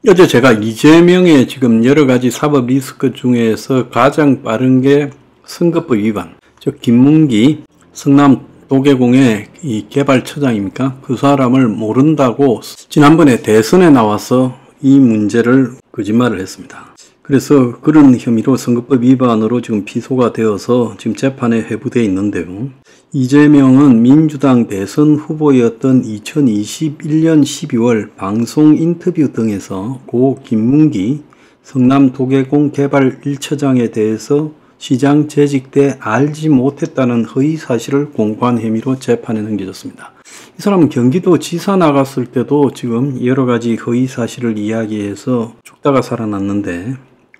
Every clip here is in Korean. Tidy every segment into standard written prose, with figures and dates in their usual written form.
어제 제가 이재명의 지금 여러 가지 사법 리스크 중에서 가장 빠른 게 선거법 위반, 즉 김문기 성남 도계공의 이 개발처장입니까? 그 사람을 모른다고 지난번에 대선에 나와서 이 문제를 거짓말을 했습니다. 그래서 그런 혐의로 선거법 위반으로 지금 피소가 되어서 지금 재판에 회부되어 있는데요. 이재명은 민주당 대선 후보였던 2021년 12월 방송 인터뷰 등에서 고 김문기 성남 도계공 개발 1처장에 대해서 시장 재직 때 알지 못했다는 허위 사실을 공고한 혐의로 재판에 넘겨졌습니다. 이 사람은 경기도 지사 나갔을 때도 지금 여러 가지 허위 사실을 이야기해서 죽다가 살아났는데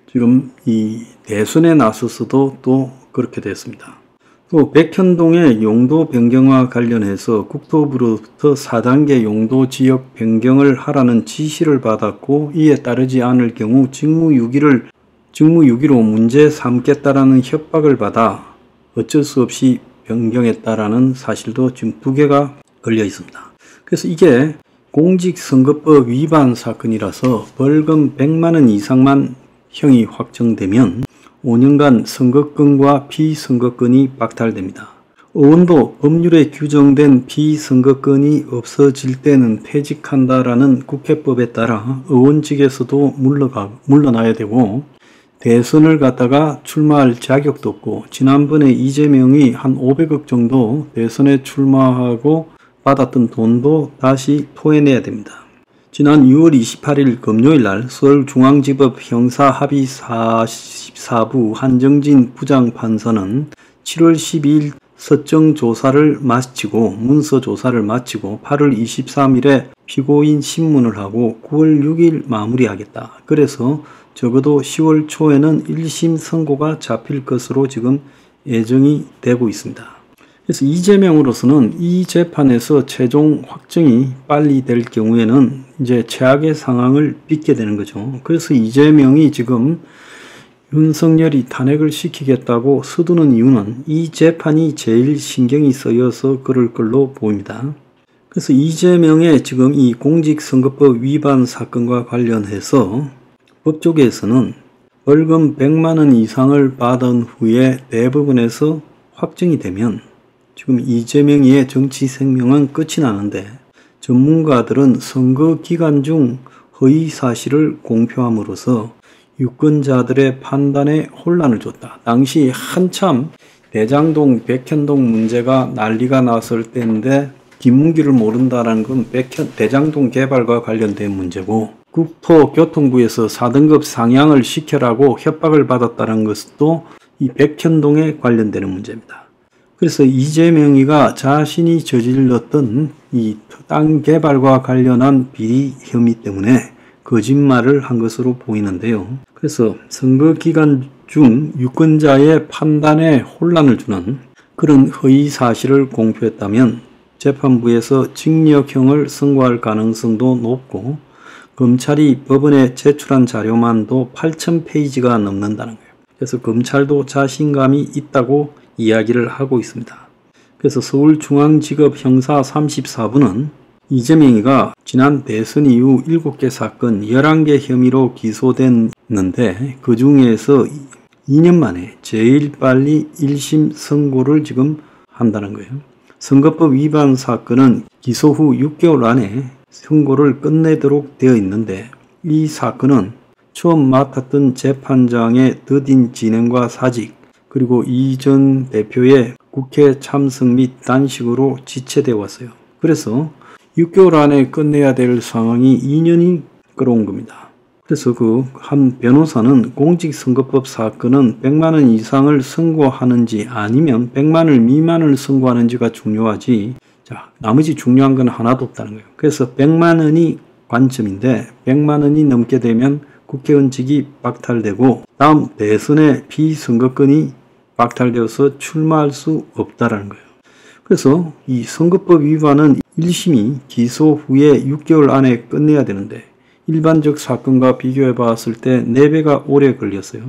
지금 이 대선에 나서서도 또 그렇게 됐습니다. 또 백현동의 용도 변경과 관련해서 국토부로부터 4단계 용도 지역 변경을 하라는 지시를 받았고 이에 따르지 않을 경우 직무유기로 문제 삼겠다라는 협박을 받아 어쩔 수 없이 변경했다라는 사실도 지금 2개가 걸려 있습니다. 그래서 이게 공직선거법 위반 사건이라서 벌금 100만 원 이상만 형이 확정되면 5년간 선거권과 비선거권이 박탈됩니다. 의원도 법률에 규정된 비선거권이 없어질 때는 퇴직한다라는 국회법에 따라 의원직에서도 물러나야 되고 대선을 갖다가 출마할 자격도 없고 지난번에 이재명이 한 500억 정도 대선에 출마하고 받았던 돈도 다시 토해내야 됩니다. 지난 6월 28일 금요일 날 서울중앙지법 형사합의 44부 한정진 부장판사는 7월 12일 서정조사를 마치고 문서조사를 마치고 8월 23일에 피고인 신문을 하고 9월 6일 마무리하겠다. 그래서 적어도 10월 초에는 1심 선고가 잡힐 것으로 지금 예정이 되고 있습니다. 그래서 이재명으로서는 이 재판에서 최종 확정이 빨리 될 경우에는 이제 최악의 상황을 빚게 되는 거죠. 그래서 이재명이 지금 윤석열이 탄핵을 시키겠다고 서두는 이유는 이 재판이 제일 신경이 쓰여서 그럴 걸로 보입니다. 그래서 이재명의 지금 이 공직선거법 위반 사건과 관련해서 법조계에서는 벌금 100만 원 이상을 받은 후에 대법원에서 확정이 되면 지금 이재명의 정치 생명은 끝이 나는데 전문가들은 선거 기간 중 허위 사실을 공표함으로써 유권자들의 판단에 혼란을 줬다. 당시 한참 대장동, 백현동 문제가 난리가 났을 때인데 김문기를 모른다는 건 대장동 개발과 관련된 문제고 국토교통부에서 4등급 상향을 시켜라고 협박을 받았다는 것도 이 백현동에 관련되는 문제입니다. 그래서 이재명이가 자신이 저질렀던 이 땅 개발과 관련한 비리 혐의 때문에 거짓말을 한 것으로 보이는데요. 그래서 선거 기간 중 유권자의 판단에 혼란을 주는 그런 허위 사실을 공표했다면 재판부에서 징역형을 선고할 가능성도 높고 검찰이 법원에 제출한 자료만도 8,000페이지가 넘는다는 거예요. 그래서 검찰도 자신감이 있다고 이야기를 하고 있습니다. 그래서 서울중앙지법 형사 34부는 이재명이가 지난 대선 이후 7개 사건 11개 혐의로 기소됐는데 그 중에서 2년 만에 제일 빨리 1심 선고를 지금 한다는 거예요. 선거법 위반 사건은 기소 후 6개월 안에 선고를 끝내도록 되어 있는데 이 사건은 처음 맡았던 재판장의 더딘 진행과 사직 그리고 이 전 대표의 국회 참석 및 단식으로 지체되어 왔어요. 그래서 6개월 안에 끝내야 될 상황이 2년이 끌어온 겁니다. 그래서 그 한 변호사는 공직선거법 사건은 100만 원 이상을 선고하는지 아니면 100만 원 미만을 선고하는지가 중요하지 나머지 중요한 건 하나도 없다는 거예요. 그래서 100만 원이 관점인데 100만 원이 넘게 되면 국회의원직이 박탈되고 다음 대선에 비선거권이 박탈되어서 출마할 수 없다라는 거예요. 그래서 이 선거법 위반은 1심이 기소 후에 6개월 안에 끝내야 되는데 일반적 사건과 비교해 봤을 때 4배가 오래 걸렸어요.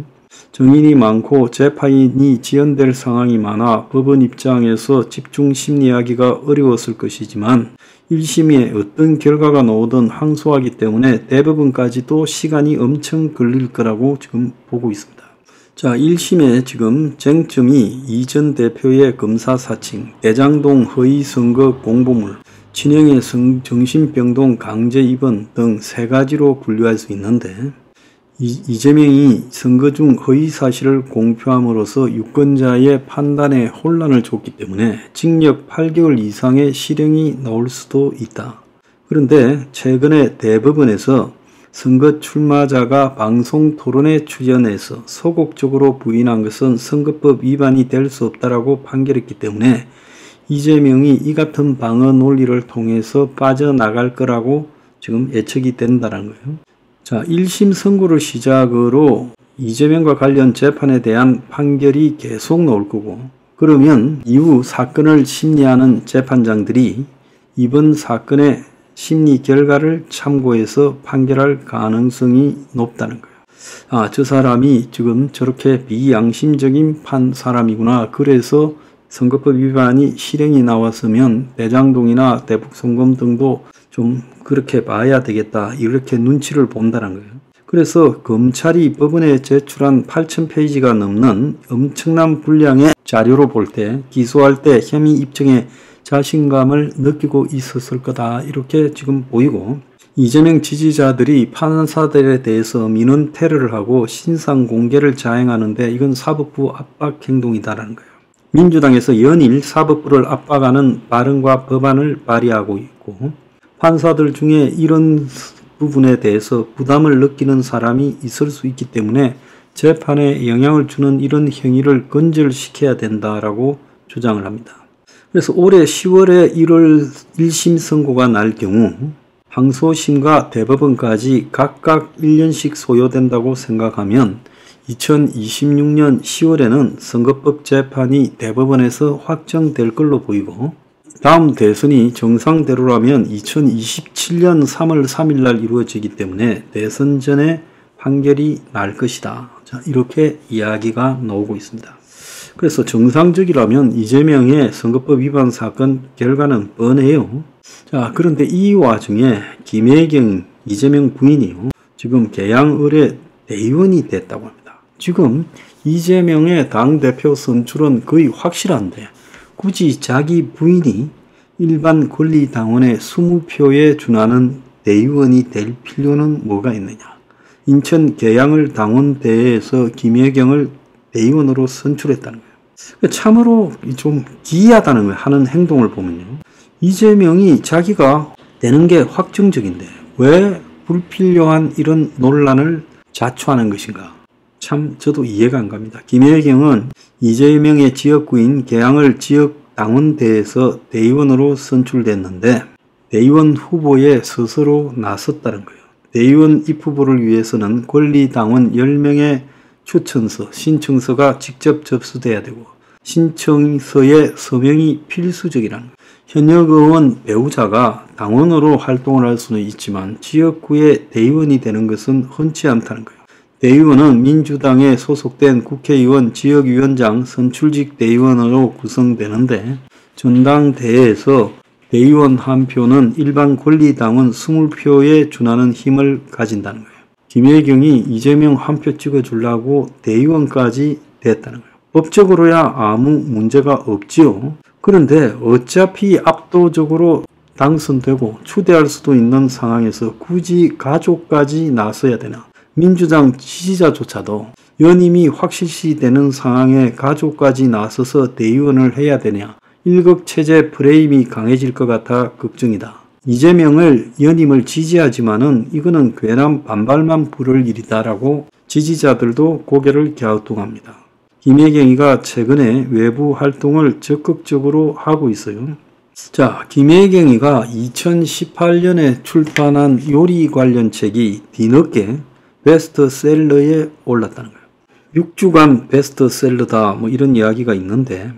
증인이 많고 재판이 지연될 상황이 많아 법원 입장에서 집중 심리하기가 어려웠을 것이지만 1심에 어떤 결과가 나오든 항소하기 때문에 대법원까지도 시간이 엄청 걸릴 거라고 지금 보고 있습니다. 자, 1심에 지금 쟁점이 이 전 대표의 검사 사칭, 대장동 허위 선거 공보물, 친형의 정신병동 강제 입원 등 3가지로 분류할 수 있는데 이재명이 선거 중 허위 사실을 공표함으로써 유권자의 판단에 혼란을 줬기 때문에 징역 8개월 이상의 실형이 나올 수도 있다. 그런데 최근에 대법원에서 선거 출마자가 방송 토론에 출연해서 소극적으로 부인한 것은 선거법 위반이 될 수 없다라고 판결했기 때문에 이재명이 이 같은 방어 논리를 통해서 빠져나갈 거라고 지금 예측이 된다는 거예요. 자, 1심 선고를 시작으로 이재명과 관련 재판에 대한 판결이 계속 나올 거고, 그러면 이후 사건을 심리하는 재판장들이 이번 사건의 심리 결과를 참고해서 판결할 가능성이 높다는 거예요. 아, 저 사람이 지금 저렇게 비양심적인 사람이구나. 그래서 선거법 위반이 실형이 나왔으면 대장동이나 대북송금 등도 좀 그렇게 봐야 되겠다. 이렇게 눈치를 본다는 거예요. 그래서 검찰이 법원에 제출한 8,000페이지가 넘는 엄청난 분량의 자료로 볼 때 기소할 때 혐의 입증에 자신감을 느끼고 있었을 거다. 이렇게 지금 보이고, 이재명 지지자들이 판사들에 대해서 민원 테러를 하고 신상 공개를 자행하는데 이건 사법부 압박 행동이다라는 거예요. 민주당에서 연일 사법부를 압박하는 발언과 법안을 발의하고 있고, 판사들 중에 이런 부분에 대해서 부담을 느끼는 사람이 있을 수 있기 때문에 재판에 영향을 주는 이런 행위를 근절시켜야 된다라고 주장을 합니다. 그래서 올해 10월에 1심 선고가 날 경우 항소심과 대법원까지 각각 1년씩 소요된다고 생각하면 2026년 10월에는 선거법 재판이 대법원에서 확정될 걸로 보이고, 다음 대선이 정상대로라면 2027년 3월 3일 날 이루어지기 때문에 대선 전에 판결이 날 것이다. 자, 이렇게 이야기가 나오고 있습니다. 그래서 정상적이라면 이재명의 선거법 위반 사건 결과는 뻔해요. 자, 그런데 이 와중에 김혜경 이재명 부인이요, 지금 계양을의 대의원이 됐다고 합니다. 지금 이재명의 당대표 선출은 거의 확실한데 굳이 자기 부인이 일반 권리당원의 20표에 준하는 대의원이 될 필요는 뭐가 있느냐. 인천 계양을 당원대회에서 김혜경을 대의원으로 선출했다는 거예요. 참으로 좀 기이하다는 거예요. 하는 행동을 보면요. 이재명이 자기가 되는 게 확정적인데 왜 불필요한 이런 논란을 자초하는 것인가. 참 저도 이해가 안 갑니다. 김혜경은 이재명의 지역구인 계양을 지역당원대회에서 대의원으로 선출됐는데 대의원 후보에 스스로 나섰다는 거예요. 대의원 입후보를 위해서는 권리당원 10명의 추천서, 신청서가 직접 접수돼야 되고 신청서의 서명이 필수적이라는 거예요. 현역 의원 배우자가 당원으로 활동을 할 수는 있지만 지역구의 대의원이 되는 것은 흔치 않다는 거예요. 대의원은 민주당에 소속된 국회의원, 지역위원장, 선출직 대의원으로 구성되는데 전당대회에서 대의원 한 표는 일반 권리당원 20표에 준하는 힘을 가진다는 거예요. 김혜경이 이재명 한 표 찍어주려고 대의원까지 됐다는 거예요. 법적으로야 아무 문제가 없지요. 그런데 어차피 압도적으로 당선되고 추대할 수도 있는 상황에서 굳이 가족까지 나서야 되나. 민주당 지지자조차도 연임이 확실시되는 상황에 가족까지 나서서 대의원을 해야 되냐. 일극체제 프레임이 강해질 것 같아 걱정이다. 이재명을 연임을 지지하지만은 이거는 괜한 반발만 부를 일이다라고 지지자들도 고개를 갸우뚱합니다. 김혜경이가 최근에 외부 활동을 적극적으로 하고 있어요. 자, 김혜경이가 2018년에 출판한 요리 관련 책이 뒤늦게 베스트셀러에 올랐다는 거예요. 6주간 베스트셀러다 뭐 이런 이야기가 있는데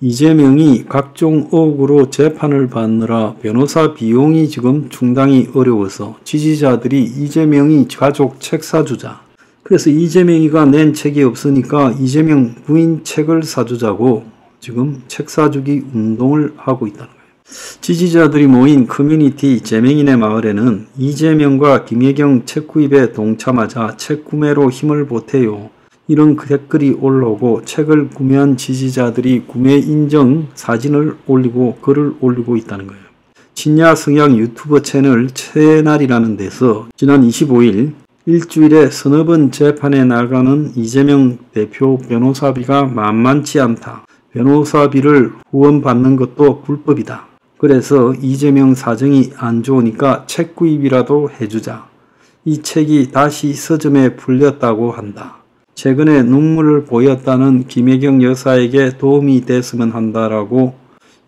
이재명이 각종 의혹으로 재판을 받느라 변호사 비용이 지금 충당이 어려워서 지지자들이 이재명이 가족 책 사주자, 그래서 이재명이가 낸 책이 없으니까 이재명 부인 책을 사주자고 지금 책 사주기 운동을 하고 있다는 거예요. 지지자들이 모인 커뮤니티 재명인의 마을에는 이재명과 김혜경 책 구입에 동참하자 책 구매로 힘을 보태요. 이런 댓글이 올라오고 책을 구매한 지지자들이 구매 인정 사진을 올리고 글을 올리고 있다는 거예요. 친야 성향 유튜버 채널이라는 데서 지난 25일 일주일에 서너 번 재판에 나가는 이재명 대표 변호사비가 만만치 않다. 변호사비를 후원받는 것도 불법이다. 그래서 이재명 사정이 안 좋으니까 책 구입이라도 해주자. 이 책이 다시 서점에 풀렸다고 한다. 최근에 눈물을 보였다는 김혜경 여사에게 도움이 됐으면 한다라고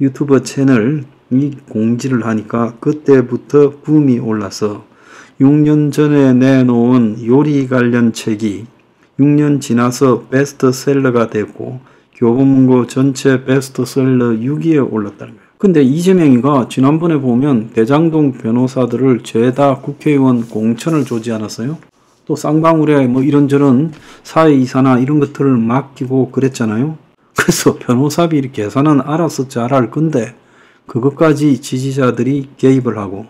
유튜버 채널이 공지를 하니까 그때부터 붐이 올라서 6년 전에 내놓은 요리 관련 책이 6년 지나서 베스트셀러가 됐고 교보문고 전체 베스트셀러 6위에 올랐다는 거예요. 근데 이재명이가 지난번에 보면 대장동 변호사들을 죄다 국회의원 공천을 주지 않았어요? 또 쌍방울에 뭐 이런저런 사회이사나 이런 것들을 맡기고 그랬잖아요. 그래서 변호사비 계산은 알아서 잘할 건데 그것까지 지지자들이 개입을 하고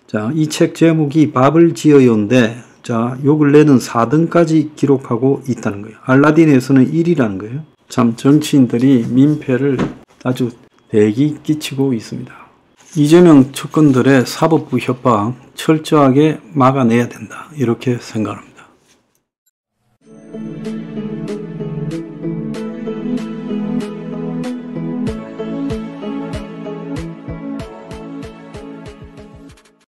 자, 이 책 제목이 밥을 지어요인데 자, 요 근래는 4등까지 기록하고 있다는 거예요. 알라딘에서는 1위라는 거예요. 참 정치인들이 민폐를 아주 대기 끼치고 있습니다. 이재명 측근들의 사법부 협박 철저하게 막아내야 된다. 이렇게 생각합니다.